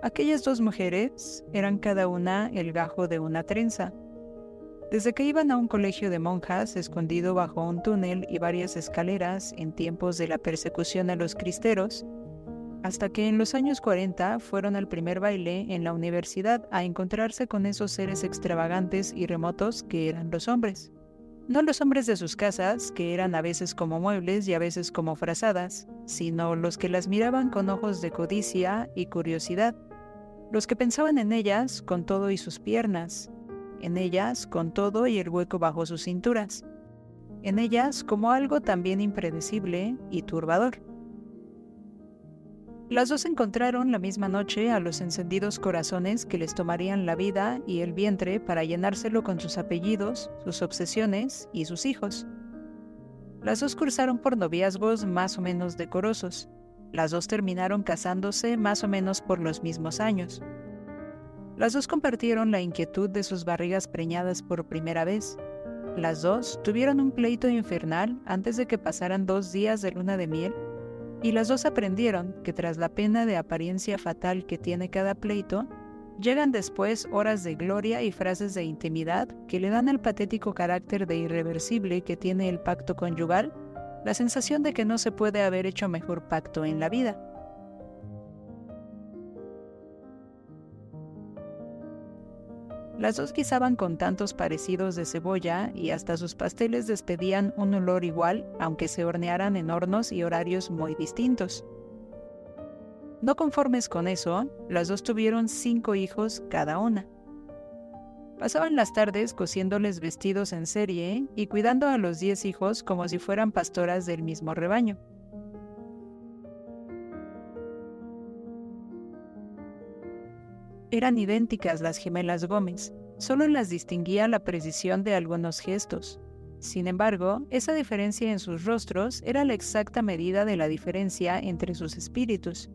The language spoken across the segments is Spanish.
Aquellas dos mujeres eran cada una el gajo de una trenza. Desde que iban a un colegio de monjas escondido bajo un túnel y varias escaleras en tiempos de la persecución a los cristeros, hasta que en los años 40 fueron al primer baile en la universidad a encontrarse con esos seres extravagantes y remotos que eran los hombres. No los hombres de sus casas, que eran a veces como muebles y a veces como frazadas, sino los que las miraban con ojos de codicia y curiosidad, los que pensaban en ellas con todo y sus piernas, en ellas con todo y el hueco bajo sus cinturas, en ellas como algo también impredecible y turbador. Las dos encontraron la misma noche a los encendidos corazones que les tomarían la vida y el vientre para llenárselo con sus apellidos, sus obsesiones y sus hijos. Las dos cursaron por noviazgos más o menos decorosos. Las dos terminaron casándose más o menos por los mismos años. Las dos compartieron la inquietud de sus barrigas preñadas por primera vez. Las dos tuvieron un pleito infernal antes de que pasaran 2 días de luna de miel. Y las dos aprendieron que tras la pena de apariencia fatal que tiene cada pleito, llegan después horas de gloria y frases de intimidad que le dan al patético carácter de irreversible que tiene el pacto conyugal, la sensación de que no se puede haber hecho mejor pacto en la vida. Las dos guisaban con tantos parecidos de cebolla y hasta sus pasteles despedían un olor igual, aunque se hornearan en hornos y horarios muy distintos. No conformes con eso, las dos tuvieron 5 hijos cada una. Pasaban las tardes cosiéndoles vestidos en serie y cuidando a los 10 hijos como si fueran pastoras del mismo rebaño. Eran idénticas las gemelas Gómez, solo las distinguía la precisión de algunos gestos. Sin embargo, esa diferencia en sus rostros era la exacta medida de la diferencia entre sus espíritus.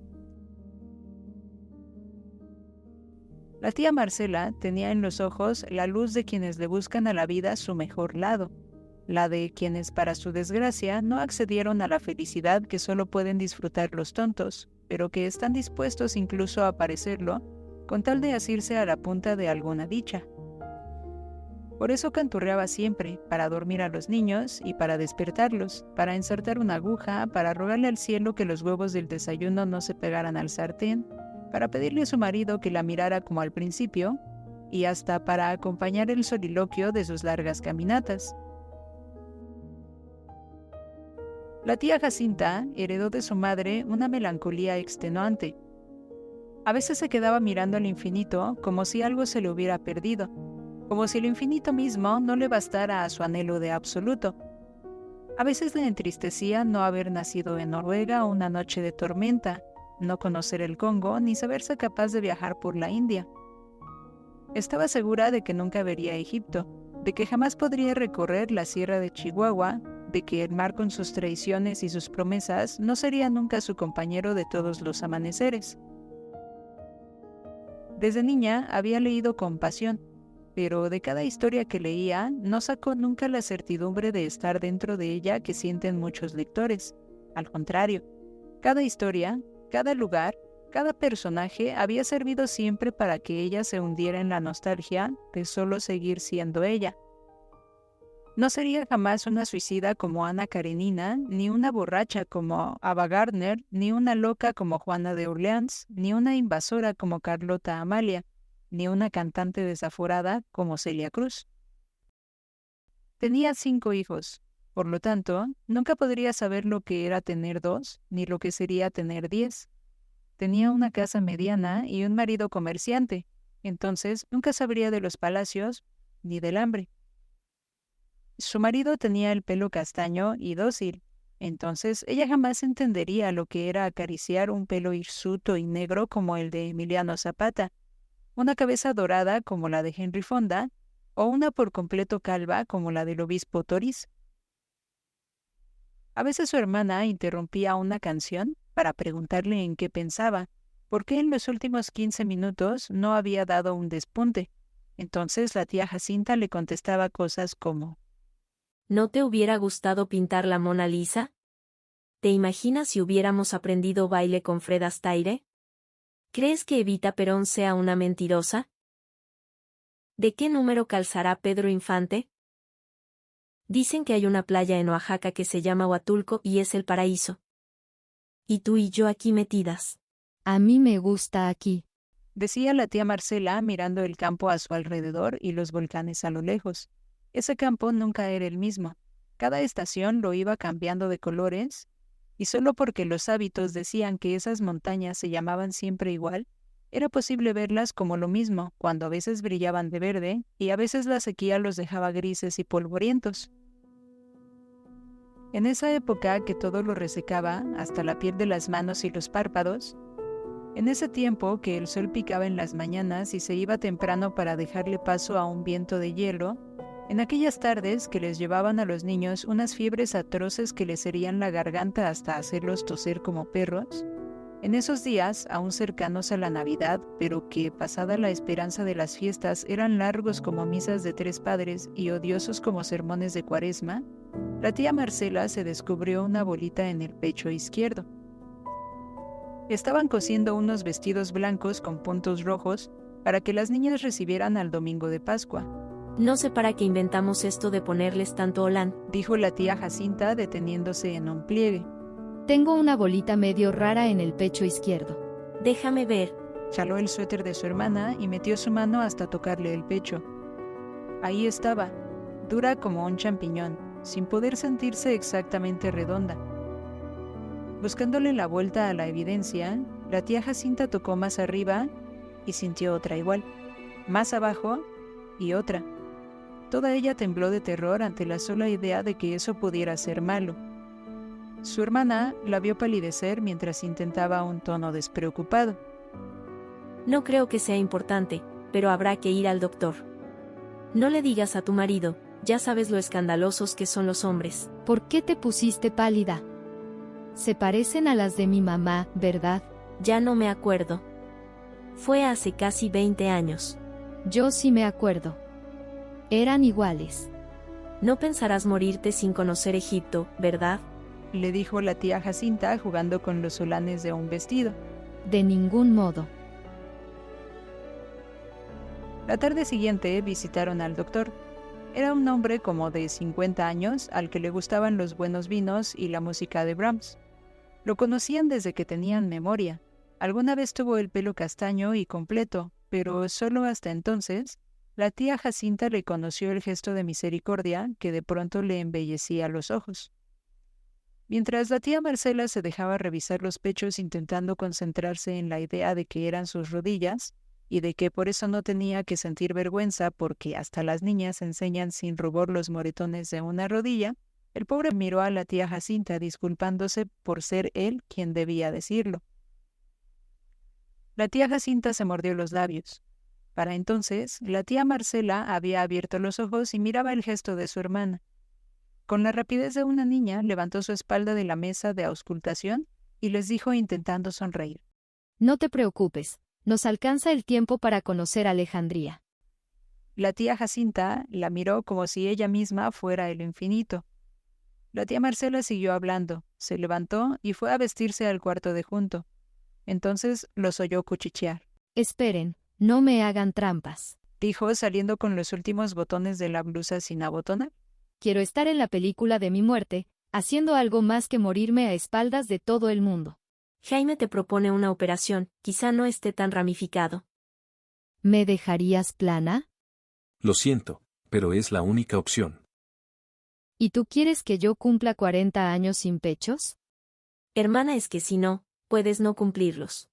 La tía Marcela tenía en los ojos la luz de quienes le buscan a la vida su mejor lado, la de quienes para su desgracia no accedieron a la felicidad que solo pueden disfrutar los tontos, pero que están dispuestos incluso a parecerlo, con tal de asirse a la punta de alguna dicha. Por eso canturreaba siempre, para dormir a los niños y para despertarlos, para insertar una aguja, para rogarle al cielo que los huevos del desayuno no se pegaran al sartén, para pedirle a su marido que la mirara como al principio, y hasta para acompañar el soliloquio de sus largas caminatas. La tía Jacinta heredó de su madre una melancolía extenuante. A veces se quedaba mirando al infinito como si algo se le hubiera perdido, como si el infinito mismo no le bastara a su anhelo de absoluto. A veces le entristecía no haber nacido en Noruega una noche de tormenta, no conocer el Congo ni saberse capaz de viajar por la India. Estaba segura de que nunca vería Egipto, de que jamás podría recorrer la sierra de Chihuahua, de que el mar con sus traiciones y sus promesas no sería nunca su compañero de todos los amaneceres. Desde niña había leído con pasión, pero de cada historia que leía no sacó nunca la certidumbre de estar dentro de ella que sienten muchos lectores. Al contrario, cada historia, cada lugar, cada personaje había servido siempre para que ella se hundiera en la nostalgia de solo seguir siendo ella. No sería jamás una suicida como Ana Karenina, ni una borracha como Ava Gardner, ni una loca como Juana de Orleans, ni una invasora como Carlota Amalia, ni una cantante desaforada como Celia Cruz. Tenía 5 hijos, por lo tanto, nunca podría saber lo que era tener 2, ni lo que sería tener 10. Tenía una casa mediana y un marido comerciante, entonces nunca sabría de los palacios ni del hambre. Su marido tenía el pelo castaño y dócil, entonces ella jamás entendería lo que era acariciar un pelo hirsuto y negro como el de Emiliano Zapata, una cabeza dorada como la de Henry Fonda, o una por completo calva como la del obispo Toriz. A veces su hermana interrumpía una canción para preguntarle en qué pensaba, porque en los últimos 15 minutos no había dado un despunte. Entonces la tía Jacinta le contestaba cosas como: ¿No te hubiera gustado pintar la Mona Lisa? ¿Te imaginas si hubiéramos aprendido baile con Fred Astaire? ¿Crees que Evita Perón sea una mentirosa? ¿De qué número calzará Pedro Infante? Dicen que hay una playa en Oaxaca que se llama Huatulco y es el paraíso. Y tú y yo aquí metidas. A mí me gusta aquí. Decía la tía Marcela mirando el campo a su alrededor y los volcanes a lo lejos. Ese campo nunca era el mismo. Cada estación lo iba cambiando de colores, y solo porque los hábitos decían que esas montañas se llamaban siempre igual, era posible verlas como lo mismo, cuando a veces brillaban de verde y a veces la sequía los dejaba grises y polvorientos. En esa época que todo lo resecaba, hasta la piel de las manos y los párpados, en ese tiempo que el sol picaba en las mañanas y se iba temprano para dejarle paso a un viento de hielo, en aquellas tardes que les llevaban a los niños unas fiebres atroces que les herían la garganta hasta hacerlos toser como perros, en esos días, aún cercanos a la Navidad, pero que, pasada la esperanza de las fiestas, eran largos como misas de 3 padres y odiosos como sermones de Cuaresma, la tía Marcela se descubrió una bolita en el pecho izquierdo. Estaban cosiendo unos vestidos blancos con puntos rojos para que las niñas recibieran al domingo de Pascua. No sé para qué inventamos esto de ponerles tanto olán, dijo la tía Jacinta deteniéndose en un pliegue. Tengo una bolita medio rara en el pecho izquierdo. Déjame ver. Jaló el suéter de su hermana y metió su mano hasta tocarle el pecho. Ahí estaba, dura como un champiñón, sin poder sentirse exactamente redonda. Buscándole la vuelta a la evidencia, la tía Jacinta tocó más arriba y sintió otra igual, más abajo y otra. Toda ella tembló de terror ante la sola idea de que eso pudiera ser malo. Su hermana la vio palidecer mientras intentaba un tono despreocupado. No creo que sea importante, pero habrá que ir al doctor. No le digas a tu marido, ya sabes lo escandalosos que son los hombres. ¿Por qué te pusiste pálida? Se parecen a las de mi mamá, ¿verdad? Ya no me acuerdo. Fue hace casi 20 años. Yo sí me acuerdo. Eran iguales. No pensarás morirte sin conocer Egipto, ¿verdad? Le dijo la tía Jacinta jugando con los solanes de un vestido. De ningún modo. La tarde siguiente visitaron al doctor. Era un hombre como de 50 años al que le gustaban los buenos vinos y la música de Brahms. Lo conocían desde que tenían memoria. Alguna vez tuvo el pelo castaño y completo, pero solo hasta entonces, la tía Jacinta le conoció el gesto de misericordia que de pronto le embellecía los ojos. Mientras la tía Marcela se dejaba revisar los pechos intentando concentrarse en la idea de que eran sus rodillas y de que por eso no tenía que sentir vergüenza porque hasta las niñas enseñan sin rubor los moretones de una rodilla, el pobre miró a la tía Jacinta disculpándose por ser él quien debía decirlo. La tía Jacinta se mordió los labios. Para entonces, la tía Marcela había abierto los ojos y miraba el gesto de su hermana. Con la rapidez de una niña, levantó su espalda de la mesa de auscultación y les dijo intentando sonreír. No te preocupes, nos alcanza el tiempo para conocer Alejandría. La tía Jacinta la miró como si ella misma fuera el infinito. La tía Marcela siguió hablando, se levantó y fue a vestirse al cuarto de junto. Entonces los oyó cuchichear. Esperen, no me hagan trampas, dijo saliendo con los últimos botones de la blusa sin abotonar. Quiero estar en la película de mi muerte, haciendo algo más que morirme a espaldas de todo el mundo. Jaime te propone una operación, quizá no esté tan ramificado. ¿Me dejarías plana? Lo siento, pero es la única opción. ¿Y tú quieres que yo cumpla 40 años sin pechos? Hermana, es que si no, puedes no cumplirlos.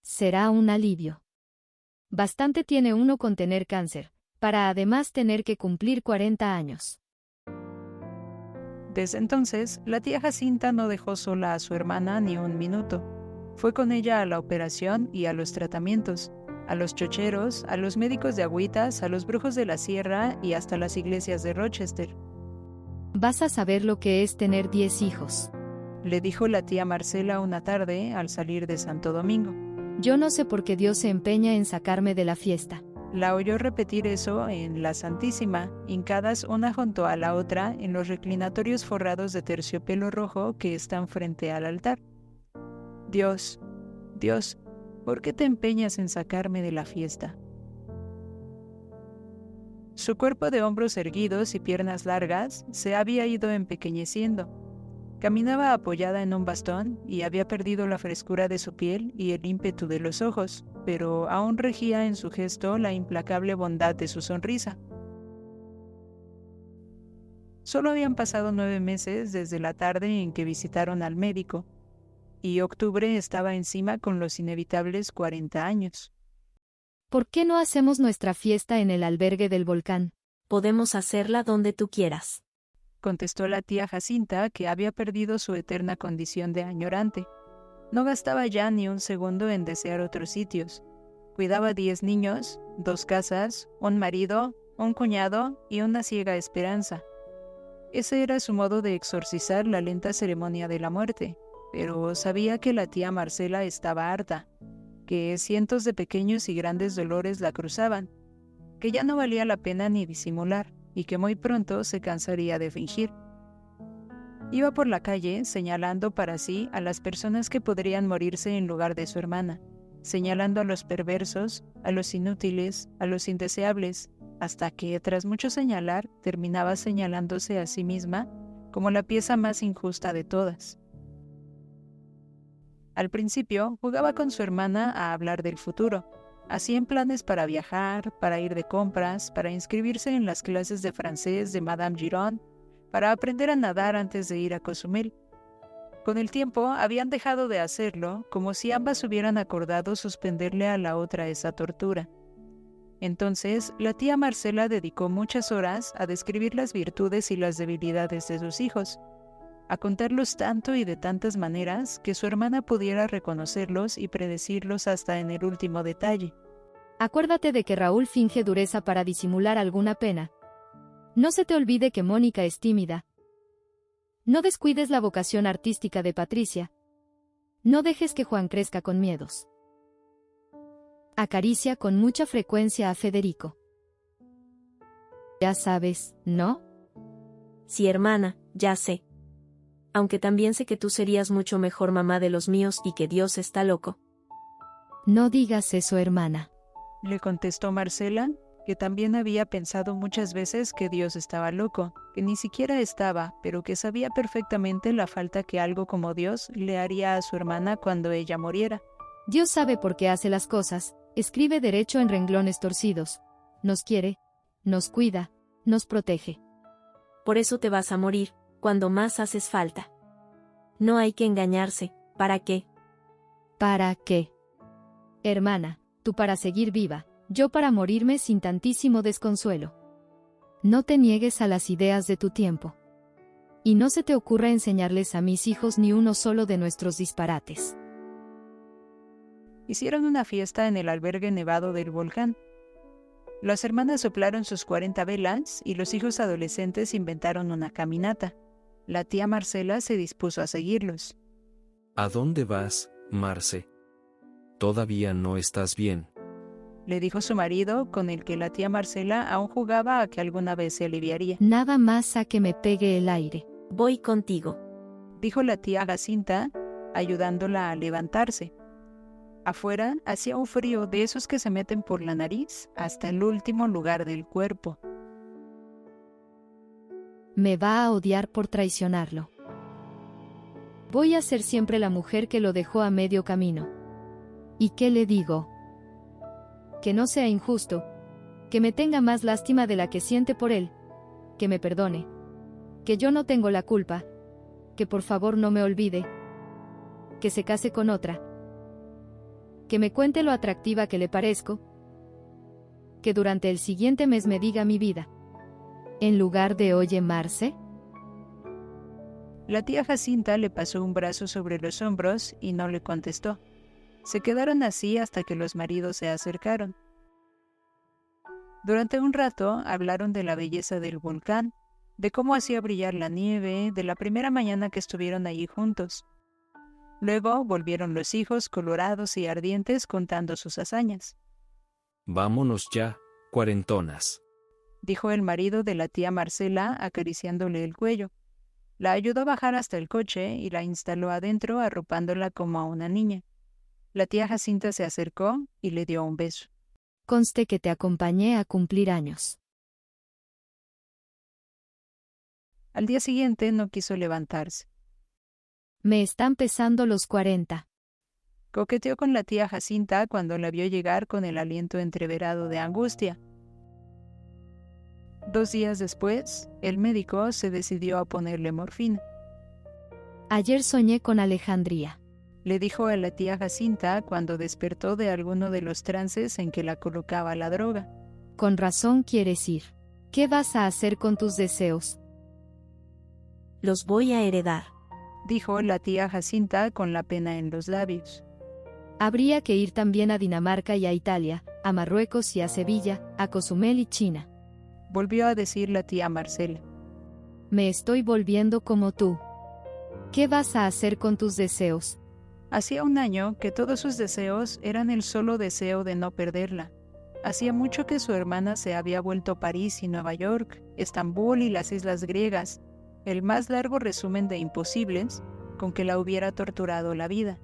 Será un alivio. Bastante tiene uno con tener cáncer, para además tener que cumplir 40 años. Desde entonces, la tía Jacinta no dejó sola a su hermana ni un minuto. Fue con ella a la operación y a los tratamientos, a los chocheros, a los médicos de agüitas, a los brujos de la sierra y hasta las iglesias de Rochester. Vas a saber lo que es tener 10 hijos, le dijo la tía Marcela una tarde al salir de Santo Domingo. Yo no sé por qué Dios se empeña en sacarme de la fiesta. La oyó repetir eso en la Santísima, hincadas una junto a la otra en los reclinatorios forrados de terciopelo rojo que están frente al altar. Dios, Dios, ¿Por qué te empeñas en sacarme de la fiesta? Su cuerpo de hombros erguidos y piernas largas se había ido empequeñeciendo. Caminaba apoyada en un bastón y había perdido la frescura de su piel y el ímpetu de los ojos, pero aún regía en su gesto la implacable bondad de su sonrisa. Solo habían pasado 9 meses desde la tarde en que visitaron al médico, y octubre estaba encima con los inevitables 40 años. ¿Por qué no hacemos nuestra fiesta en el albergue del volcán? Podemos hacerla donde tú quieras, Contestó la tía Jacinta, que había perdido su eterna condición de añorante. No gastaba ya ni un segundo en desear otros sitios. Cuidaba 10 niños, 2 casas, un marido, un cuñado y una ciega esperanza. Ese era su modo de exorcizar la lenta ceremonia de la muerte, pero sabía que la tía Marcela estaba harta, que cientos de pequeños y grandes dolores la cruzaban, que ya no valía la pena ni disimular, y que muy pronto se cansaría de fingir. Iba por la calle señalando para sí a las personas que podrían morirse en lugar de su hermana, señalando a los perversos, a los inútiles, a los indeseables, hasta que, tras mucho señalar, terminaba señalándose a sí misma como la pieza más injusta de todas. Al principio, jugaba con su hermana a hablar del futuro. Hacían planes para viajar, para ir de compras, para inscribirse en las clases de francés de Madame Giron, para aprender a nadar antes de ir a Cozumel. Con el tiempo, habían dejado de hacerlo, como si ambas hubieran acordado suspenderle a la otra esa tortura. Entonces, la tía Marcela dedicó muchas horas a describir las virtudes y las debilidades de sus hijos, a contarlos tanto y de tantas maneras que su hermana pudiera reconocerlos y predecirlos hasta en el último detalle. Acuérdate de que Raúl finge dureza para disimular alguna pena. No se te olvide que Mónica es tímida. No descuides la vocación artística de Patricia. No dejes que Juan crezca con miedos. Acaricia con mucha frecuencia a Federico. Ya sabes, ¿no? Sí, hermana, ya sé. Aunque también sé que tú serías mucho mejor mamá de los míos y que Dios está loco. No digas eso, hermana. Le contestó Marcela, que también había pensado muchas veces que Dios estaba loco, que ni siquiera estaba, pero que sabía perfectamente la falta que algo como Dios le haría a su hermana cuando ella muriera. Dios sabe por qué hace las cosas, escribe derecho en renglones torcidos. Nos quiere, nos cuida, nos protege. Por eso te vas a morir, cuando más haces falta. No hay que engañarse, ¿para qué? ¿Para qué? Hermana, tú para seguir viva, yo para morirme sin tantísimo desconsuelo. No te niegues a las ideas de tu tiempo. Y no se te ocurra enseñarles a mis hijos ni uno solo de nuestros disparates. Hicieron una fiesta en el albergue nevado del volcán. Las hermanas soplaron sus 40 velas y los hijos adolescentes inventaron una caminata. La tía Marcela se dispuso a seguirlos. ¿A dónde vas, Marce? Todavía no estás bien. Le dijo su marido, con el que la tía Marcela aún jugaba a que alguna vez se aliviaría. Nada más a que me pegue el aire. Voy contigo, Dijo la tía Jacinta, ayudándola a levantarse. Afuera hacía un frío de esos que se meten por la nariz hasta el último lugar del cuerpo. Me va a odiar por traicionarlo. Voy a ser siempre la mujer que lo dejó a medio camino. ¿Y qué le digo? Que no sea injusto, que me tenga más lástima de la que siente por él, que me perdone, que yo no tengo la culpa, que por favor no me olvide, que se case con otra, que me cuente lo atractiva que le parezco, que durante el siguiente mes me diga mi vida, en lugar de oye Marce. La tía Jacinta le pasó un brazo sobre los hombros y no le contestó. Se quedaron así hasta que los maridos se acercaron. Durante un rato hablaron de la belleza del volcán, de cómo hacía brillar la nieve, de la primera mañana que estuvieron allí juntos. Luego volvieron los hijos colorados y ardientes contando sus hazañas. Vámonos ya, cuarentonas. Dijo el marido de la tía Marcela acariciándole el cuello. La ayudó a bajar hasta el coche y la instaló adentro arropándola como a una niña. La tía Jacinta se acercó y le dio un beso. Conste que te acompañé a cumplir años. Al día siguiente no quiso levantarse. Me están pesando los 40. Coqueteó con la tía Jacinta cuando la vio llegar con el aliento entreverado de angustia. 2 días después, el médico se decidió a ponerle morfina. Ayer soñé con Alejandría. Le dijo a la tía Jacinta cuando despertó de alguno de los trances en que la colocaba la droga. Con razón quieres ir. ¿Qué vas a hacer con tus deseos? Los voy a heredar. Dijo la tía Jacinta con la pena en los labios. Habría que ir también a Dinamarca y a Italia, a Marruecos y a Sevilla, a Cozumel y China. Volvió a decir la tía Marcela. Me estoy volviendo como tú. ¿Qué vas a hacer con tus deseos? Hacía un año que todos sus deseos eran el solo deseo de no perderla. Hacía mucho que su hermana se había vuelto a París y Nueva York, Estambul y las islas griegas, el más largo resumen de imposibles con que la hubiera torturado la vida.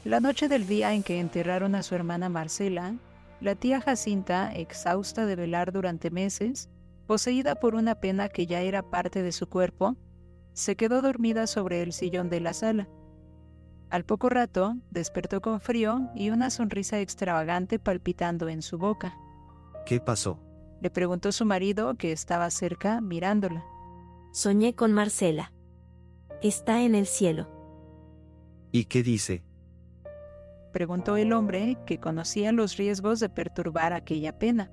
La noche del día en que enterraron a su hermana Marcela, la tía Jacinta, exhausta de velar durante meses, poseída por una pena que ya era parte de su cuerpo, se quedó dormida sobre el sillón de la sala. Al poco rato, despertó con frío y una sonrisa extravagante palpitando en su boca. ¿Qué pasó? Le preguntó su marido, que estaba cerca, mirándola. Soñé con Marcela. Está en el cielo. ¿Y qué dice? Preguntó el hombre, que conocía los riesgos de perturbar aquella pena.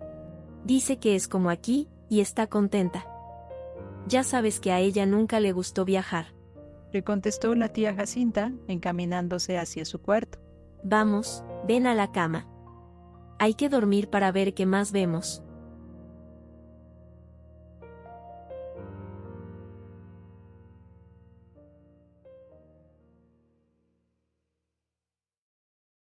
Dice que es como aquí, y está contenta. Ya sabes que a ella nunca le gustó viajar. Le contestó la tía Jacinta, encaminándose hacia su cuarto. Vamos, ven a la cama. Hay que dormir para ver qué más vemos.